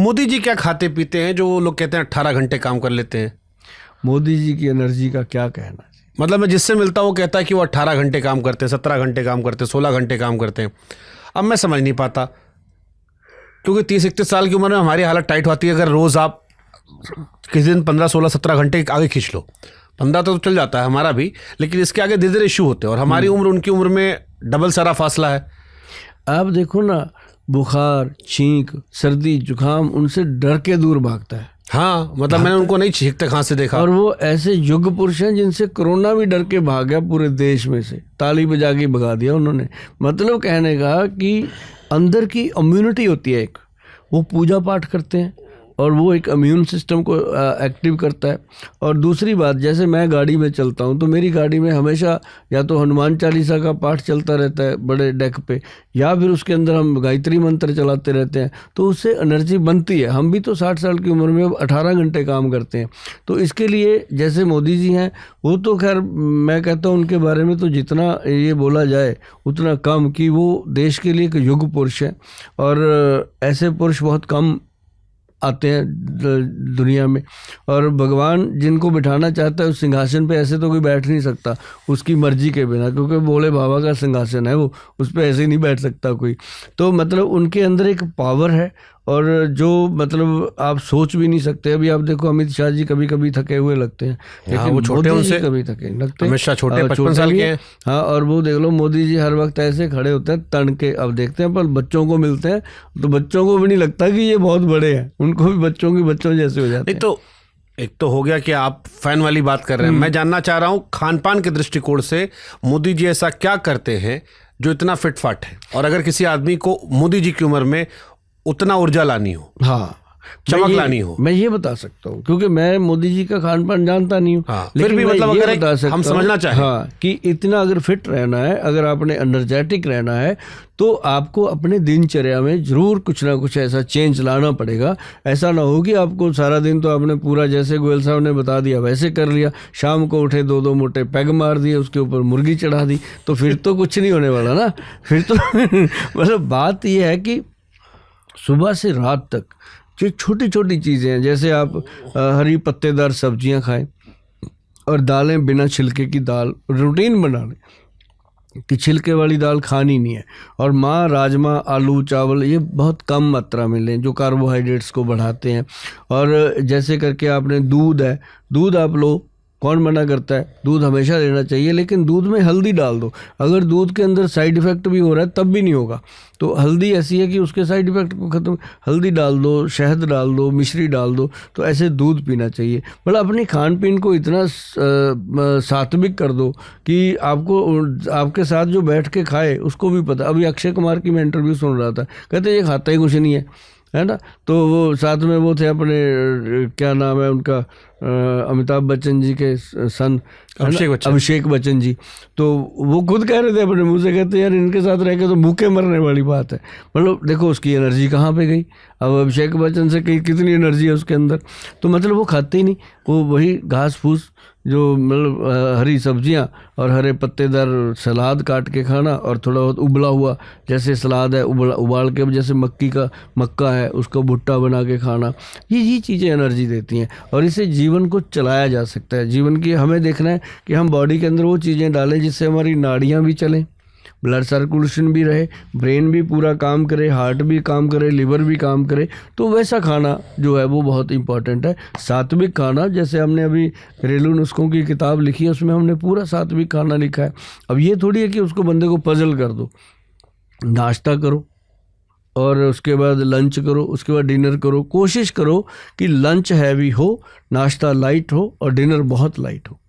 मोदी जी क्या खाते पीते हैं जो लोग कहते हैं 18 घंटे काम कर लेते हैं? मोदी जी की एनर्जी का क्या कहना है? मतलब मैं जिससे मिलता हूँ वो कहता है कि वो 18 घंटे काम करते हैं, 17 घंटे काम करते हैं, 16 घंटे काम करते हैं। अब मैं समझ नहीं पाता, क्योंकि 30-31 साल की उम्र में हमारी हालत टाइट होती है। अगर रोज़ आप किसी दिन 15, 16, 17 घंटे आगे खींच लो, 15 तो चल जाता है हमारा भी, लेकिन इसके आगे धीरे धीरे इशू होते हैं। और हमारी उम्र उनकी उम्र में डबल सारा फासला है। आप देखो ना, बुखार, छींक, सर्दी, जुकाम उनसे डर के दूर भागता है। हाँ, मतलब मैंने उनको नहीं छींकते खांसते देखा। और वो ऐसे युग पुरुष हैं जिनसे कोरोना भी डर के भाग गया, पूरे देश में से ताली बजा के भगा दिया उन्होंने। मतलब कहने का कि अंदर की इम्यूनिटी होती है एक, वो पूजा पाठ करते हैं और वो एक इम्यून सिस्टम को एक्टिव करता है। और दूसरी बात, जैसे मैं गाड़ी में चलता हूँ तो मेरी गाड़ी में हमेशा या तो हनुमान चालीसा का पाठ चलता रहता है बड़े डेक पे, या फिर उसके अंदर हम गायत्री मंत्र चलाते रहते हैं, तो उससे एनर्जी बनती है। हम भी तो 60 साल की उम्र में 18 घंटे काम करते हैं। तो इसके लिए जैसे मोदी जी हैं, वो तो खैर मैं कहता हूँ उनके बारे में तो जितना ये बोला जाए उतना कम, कि वो देश के लिए एक युग पुरुष है। और ऐसे पुरुष बहुत कम आते हैं दुनिया में। और भगवान जिनको बिठाना चाहता है उस सिंहासन पे ऐसे तो कोई बैठ नहीं सकता उसकी मर्जी के बिना, क्योंकि भोले बाबा का सिंहासन है वो, उस पे ऐसे नहीं बैठ सकता कोई। तो मतलब उनके अंदर एक पावर है, और जो मतलब आप सोच भी नहीं सकते। अभी आप देखो अमित शाह जी कभी कभी थके हुए लगते हैं, लेकिन वो छोटे उनसे कभी थके लगते हैं। अमित शाह छोटे 55 साल के हैं। हाँ, और वो देख लो मोदी जी हर वक्त ऐसे खड़े होते हैं तन के। अब देखते हैं पर बच्चों को मिलते हैं तो बच्चों को भी नहीं लगता कि ये बहुत बड़े हैं, उनको भी बच्चों के बच्चों जैसे हो जाते हैं। तो एक तो हो गया कि आप फैन वाली बात कर रहे हैं। मैं जानना चाह रहा हूँ खान पान के दृष्टिकोण से मोदी जी ऐसा क्या करते हैं जो इतना फिटफाट है, और अगर किसी आदमी को मोदी जी की उम्र में उतना ऊर्जा लानी हो, हाँ, चमक लानी हो। मैं ये बता सकता हूँ, क्योंकि मैं मोदी जी का खान पान जानता नहीं हूँ। हाँ, लेकिन फिर भी मैं मतलब ये अगर बता सकता हम समझना चाहें, हाँ, कि इतना अगर फिट रहना है, अगर आपने एनर्जेटिक रहना है, तो आपको अपने दिनचर्या में जरूर कुछ ना कुछ ऐसा चेंज लाना पड़ेगा। ऐसा ना हो कि आपको सारा दिन तो आपने पूरा, जैसे गोयल साहब ने बता दिया वैसे कर लिया, शाम को उठे 2-2 मोटे पैग मार दिए, उसके ऊपर मुर्गी चढ़ा दी, तो फिर तो कुछ नहीं होने वाला ना। फिर तो मतलब बात यह है कि सुबह से रात तक जो छोटी छोटी चीज़ें हैं, जैसे आप हरी पत्तेदार सब्जियां खाएं, और दालें बिना छिलके की दाल रूटीन बना लें कि छिलके वाली दाल खानी नहीं है। और माँ, राजमा, आलू, चावल ये बहुत कम मात्रा में लें जो कार्बोहाइड्रेट्स को बढ़ाते हैं। और जैसे करके आपने दूध है, दूध आप लो, कौन मना करता है, दूध हमेशा लेना चाहिए, लेकिन दूध में हल्दी डाल दो। अगर दूध के अंदर साइड इफ़ेक्ट भी हो रहा है तब भी नहीं होगा, तो हल्दी ऐसी है कि उसके साइड इफ़ेक्ट को ख़त्म, हल्दी डाल दो, शहद डाल दो, मिश्री डाल दो, तो ऐसे दूध पीना चाहिए। मतलब अपने खान पीन को इतना सात्विक कर दो कि आपको, आपके साथ जो बैठ के खाए उसको भी पता। अभी अक्षय कुमार की मैं इंटरव्यू सुन रहा था, कहते ये खाता ही कुछ नहीं है ना। तो वो साथ में वो थे अपने, क्या नाम है उनका, अमिताभ बच्चन जी के सन, अभिषेक बच्चन जी, तो वो खुद कह रहे थे अपने मुंह से, कहते यार इनके साथ रह के तो भूखे मरने वाली बात है। मतलब देखो उसकी एनर्जी कहाँ पे गई। अब अभिषेक बच्चन से कितनी एनर्जी है उसके अंदर। तो मतलब वो खाते ही नहीं, वो वही घास फूस, जो मतलब हरी सब्जियां और हरे पत्तेदार सलाद काट के खाना, और थोड़ा बहुत उबला हुआ, जैसे सलाद है उबाल के, जैसे मक्का है उसका भुट्टा बना के खाना, ये चीज़ें एनर्जी देती हैं। और इससे जीवन को चलाया जा सकता है। जीवन की हमें देखना है कि हम बॉडी के अंदर वो चीज़ें डालें जिससे हमारी नाड़ियाँ भी चलें, ब्लड सर्कुलेशन भी रहे, ब्रेन भी पूरा काम करे, हार्ट भी काम करे, लिवर भी काम करे। तो वैसा खाना जो है वो बहुत इंपॉर्टेंट है। सात्विक खाना, जैसे हमने अभी घरेलू नुस्खों की किताब लिखी है, उसमें हमने पूरा सात्विक खाना लिखा है। अब ये थोड़ी है कि उसको बंदे को पजल कर दो। नाश्ता करो और उसके बाद लंच करो, उसके बाद डिनर करो। कोशिश करो कि लंच हैवी हो, नाश्ता लाइट हो और डिनर बहुत लाइट हो।